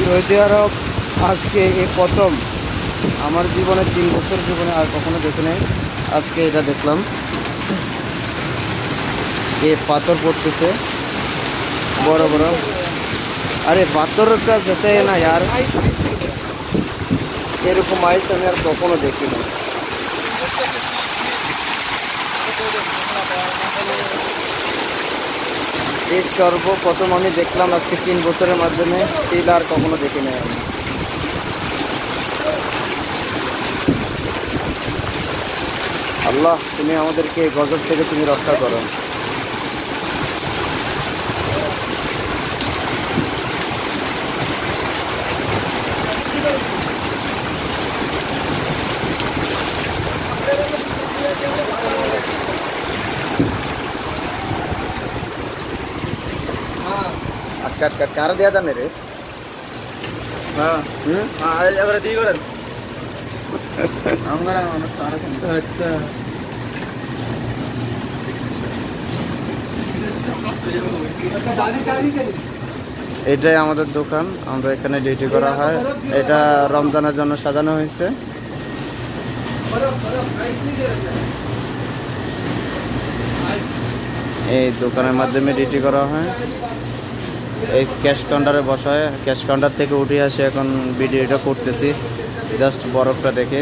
Saudi আরব আজকে এই প্রথম, আমার জীবনে 3 বছর জীবনে আর কখনো দেখি নাই, আজকে এটা দেখলাম। এ পাথর পড়তেছে বড় বড়। আরে পাথরটা জেসে না यार, এরকম আইস আমি আর কখনো দেখিনি। এই সর্বপ্রথম আমি দেখলাম আজকে 3 বছরের মাধ্যমে, তিল আর কখনো দেখি নাই আমি। আল্লাহ, তুমি আমাদেরকে গজব থেকে তুমি রক্ষা করো। কাট কাট কার দেয়া জানে রে? হ্যাঁ হ্যাঁ, এবারে দিয়ে করেন। আমরা আচ্ছা, এটাই আমাদের দোকান, আমরা এখানে ডিউটি করা হয়। এটা রমজানের জন্য সাজানো হয়েছে। এই দোকানের মাধ্যমে ডিউটি করা হয়। এই ক্যাশ কাউন্টারে বসায়, ক্যাশ কাউন্টার থেকে উঠে আসে, এখন ভিডিওটা করতেছি জাস্ট বরফটা দেখে।